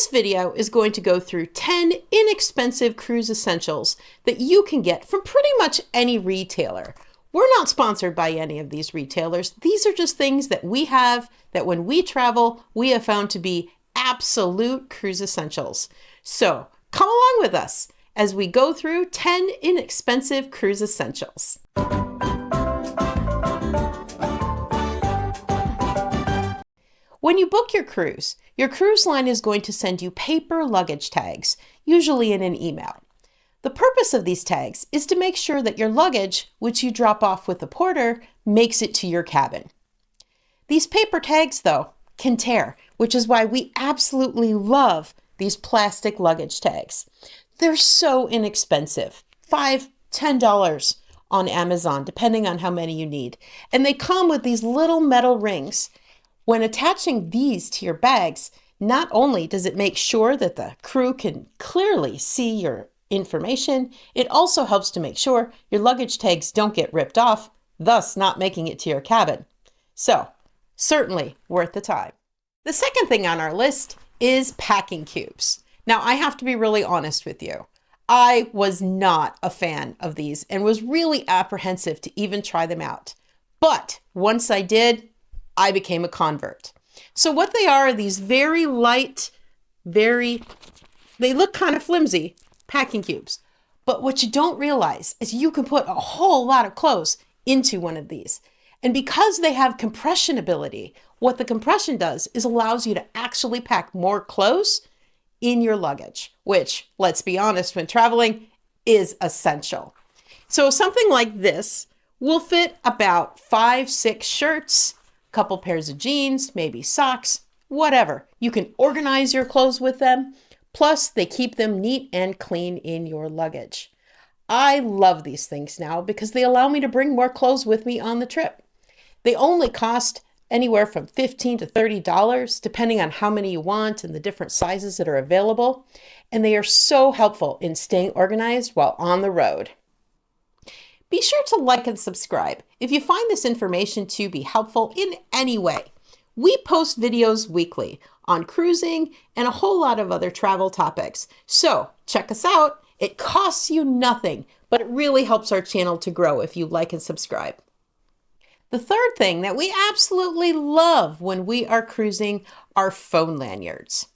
This video is going to go through 10 inexpensive cruise essentials that you can get from pretty much any retailer. We're not sponsored by any of these retailers. These are just things that we have that when we travel, we have found to be absolute cruise essentials. So come along with us as we go through 10 inexpensive cruise essentials. When you book your cruise line is going to send you paper luggage tags, usually in an email. The purpose of these tags is to make sure that your luggage, which you drop off with the porter, makes it to your cabin. These paper tags, though, can tear, which is why we absolutely love these plastic luggage tags. They're so inexpensive, $5, $10 on Amazon, depending on how many you need. And they come with these little metal rings. When attaching these to your bags, not only does it make sure that the crew can clearly see your information, it also helps to make sure your luggage tags don't get ripped off, thus not making it to your cabin. So, certainly worth the time. The second thing on our list is packing cubes. Now, I have to be really honest with you. I was not a fan of these and was really apprehensive to even try them out. But once I did, I became a convert. So what they are these very light, they look kind of flimsy packing cubes. But what you don't realize is you can put a whole lot of clothes into one of these. And because they have compression ability, what the compression does is allows you to actually pack more clothes in your luggage, which, let's be honest, when traveling is essential. So something like this will fit about 5-6 shirts, couple pairs of jeans, maybe socks, whatever. You can organize your clothes with them. Plus, they keep them neat and clean in your luggage. I love these things now because they allow me to bring more clothes with me on the trip. They only cost anywhere from $15 to $30, depending on how many you want and the different sizes that are available. And they are so helpful in staying organized while on the road. Be sure to like and subscribe if you find this information to be helpful in any way. We post videos weekly on cruising and a whole lot of other travel topics. So check us out. It costs you nothing, but it really helps our channel to grow if you like and subscribe. The third thing that we absolutely love when we are cruising are phone lanyards.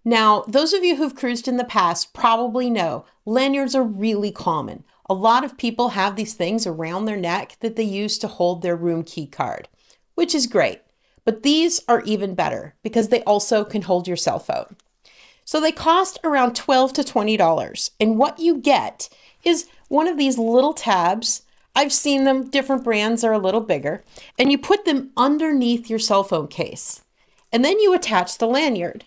Now, those of you who've cruised in the past probably know lanyards are really common. A lot of people have these things around their neck that they use to hold their room key card, which is great. But these are even better because they also can hold your cell phone. So they cost around $12 to $20. And what you get is one of these little tabs. I've seen them, different brands are a little bigger, and you put them underneath your cell phone case. And then you attach the lanyard,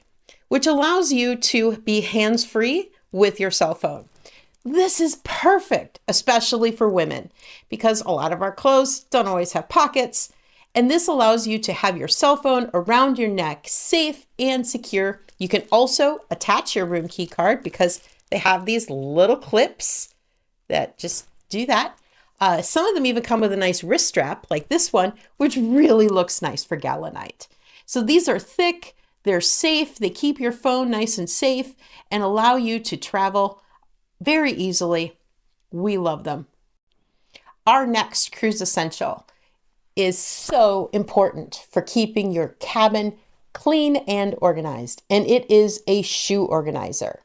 which allows you to be hands-free with your cell phone. This is perfect, especially for women, because a lot of our clothes don't always have pockets, and this allows you to have your cell phone around your neck, safe and secure. You can also attach your room key card because they have these little clips that just do that. Some of them even come with a nice wrist strap like this one, which really looks nice for gala night. So these are thick, they're safe, they keep your phone nice and safe and allow you to travel very easily. We love them. Our next cruise essential is so important for keeping your cabin clean and organized, and it is a shoe organizer.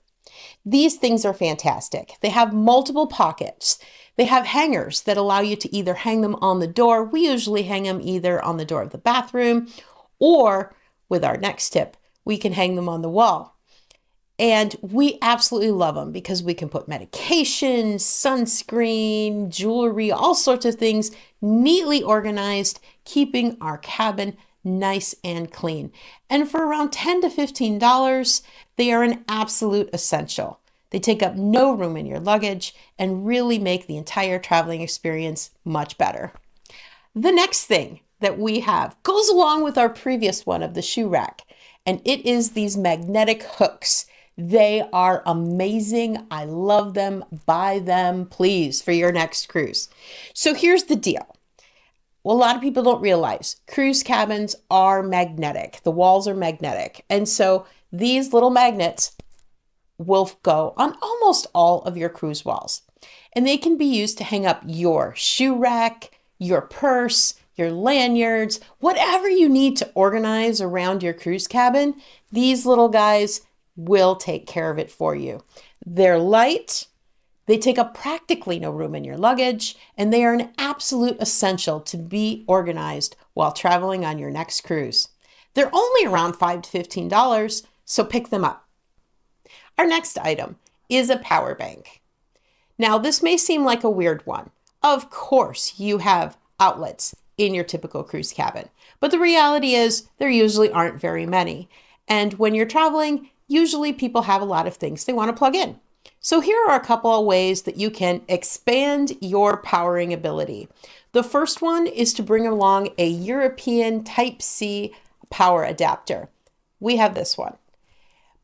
These things are fantastic. They have multiple pockets. They have hangers that allow you to either hang them on the door. We usually hang them either on the door of the bathroom, or with our next tip, we can hang them on the wall. And we absolutely love them because we can put medication, sunscreen, jewelry, all sorts of things neatly organized, keeping our cabin nice and clean. And for around $10 to $15, they are an absolute essential. They take up no room in your luggage and really make the entire traveling experience much better. The next thing that we have goes along with our previous one of the shoe rack, and it is these magnetic hooks. They are amazing. I love them. Buy them, please, for your next cruise. So here's the deal. Well, a lot of people don't realize cruise cabins are magnetic. The walls are magnetic. And so These little magnets will go on almost all of your cruise walls. And they can be used to hang up your shoe rack, your purse, your lanyards, whatever you need to organize around your cruise cabin. These little guys will take care of it for you. They're light, they take up practically no room in your luggage, and they are an absolute essential to be organized while traveling on your next cruise. They're only around $5 to $15, so pick them up. Our next item is a power bank. Now, this may seem like a weird one. Of course, you have outlets in your typical cruise cabin, but the reality is there usually aren't very many. And when you're traveling, usually people have a lot of things they want to plug in. So here are a couple of ways that you can expand your powering ability. The first one is to bring along a European Type-C power adapter. We have this one.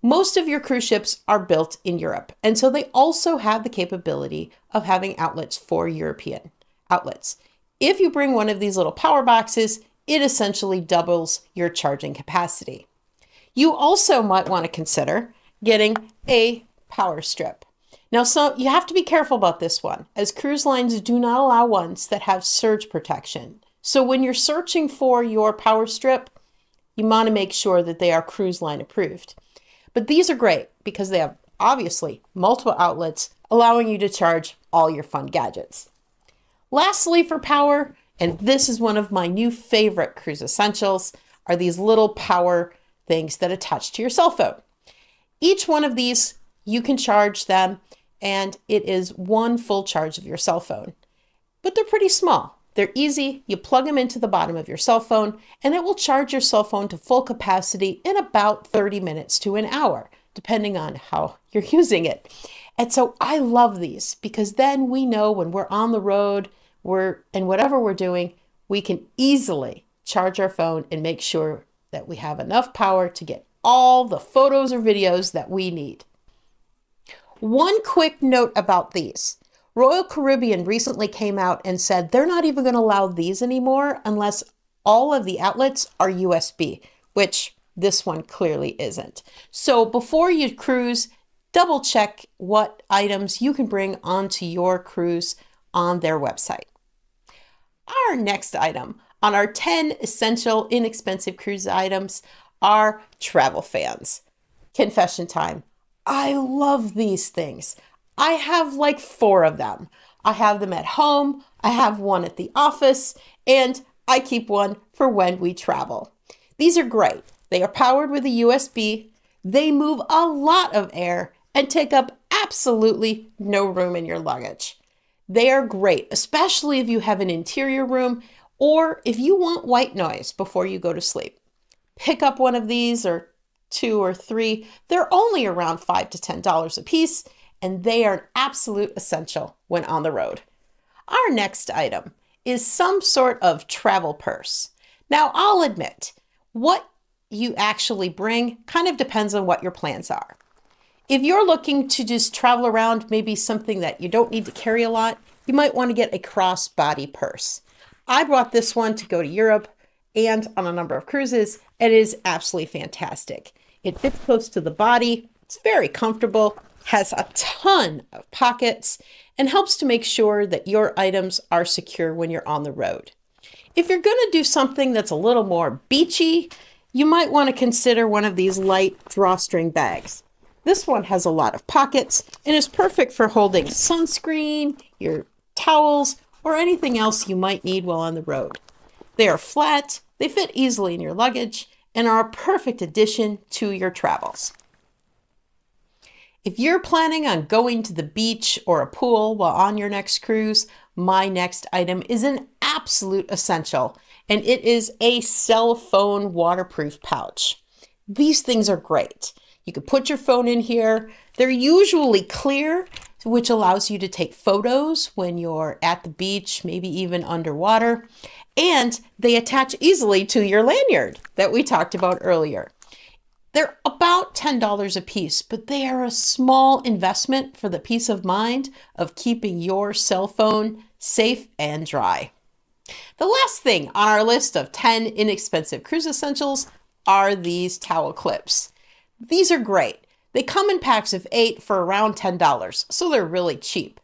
Most of your cruise ships are built in Europe, and so they also have the capability of having outlets for European outlets. If you bring one of these little power boxes, it essentially doubles your charging capacity. You also might want to consider getting a power strip. Now, so you have to be careful about this one, as cruise lines do not allow ones that have surge protection. So when you're searching for your power strip, you want to make sure that they are cruise line approved. But these are great because they have obviously multiple outlets, allowing you to charge all your fun gadgets. Lastly, for power, and this is one of my new favorite cruise essentials, are these little power things that attach to your cell phone. Each one of these, you can charge them, and it is one full charge of your cell phone. But they're pretty small. They're easy. You plug them into the bottom of your cell phone, and it will charge your cell phone to full capacity in about 30 minutes to an hour, depending on how you're using it. And so I love these because then we know when we're on the road, and whatever we're doing, we can easily charge our phone and make sure that we have enough power to get all the photos or videos that we need. One quick note about these. Royal Caribbean recently came out and said they're not even going to allow these anymore unless all of the outlets are USB, which this one clearly isn't. So before you cruise, double check what items you can bring onto your cruise on their website. Our next item on our 10 essential inexpensive cruise items are travel fans. Confession time. I love these things. I have like 4 of them. I have them at home, I have one at the office, and I keep one for when we travel. These are great. They are powered with a USB. They move a lot of air and take up absolutely no room in your luggage. They are great, especially if you have an interior room or if you want white noise before you go to sleep. Pick up one of these, or 2 or 3. They're only around $5 to $10 a piece, and they are an absolute essential when on the road. Our next item is some sort of travel purse. Now, I'll admit, what you actually bring kind of depends on what your plans are. If you're looking to just travel around, maybe something that you don't need to carry a lot, you might want to get a crossbody purse. I brought this one to go to Europe and on a number of cruises, and it is absolutely fantastic. It fits close to the body, it's very comfortable, has a ton of pockets, and helps to make sure that your items are secure when you're on the road. If you're going to do something that's a little more beachy, you might want to consider one of these light drawstring bags. This one has a lot of pockets and is perfect for holding sunscreen, your towels, or anything else you might need while on the road. They are flat, they fit easily in your luggage, and are a perfect addition to your travels. If you're planning on going to the beach or a pool while on your next cruise, my next item is an absolute essential, and it is a cell phone waterproof pouch. These things are great. You can put your phone in here. They're usually clear, which allows you to take photos when you're at the beach, maybe even underwater. And they attach easily to your lanyard that we talked about earlier. They're about $10 a piece, but they are a small investment for the peace of mind of keeping your cell phone safe and dry. The last thing on our list of 10 inexpensive cruise essentials are these towel clips. These are great. They come in packs of 8 for around $10, so they're really cheap.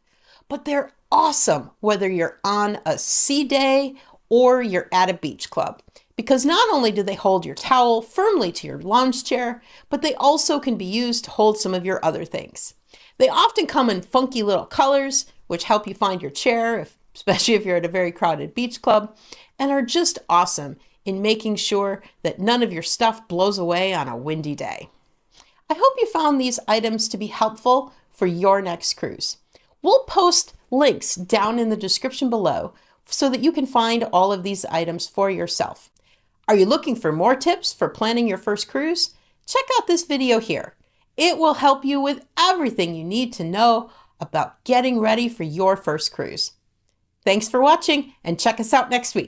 But they're awesome whether you're on a sea day or you're at a beach club, because not only do they hold your towel firmly to your lounge chair, but they also can be used to hold some of your other things. They often come in funky little colors, which help you find your chair, especially if you're at a very crowded beach club, and are just awesome in making sure that none of your stuff blows away on a windy day. I hope you found these items to be helpful for your next cruise. We'll post links down in the description below so that you can find all of these items for yourself. Are you looking for more tips for planning your first cruise? Check out this video here. It will help you with everything you need to know about getting ready for your first cruise. Thanks for watching, and check us out next week.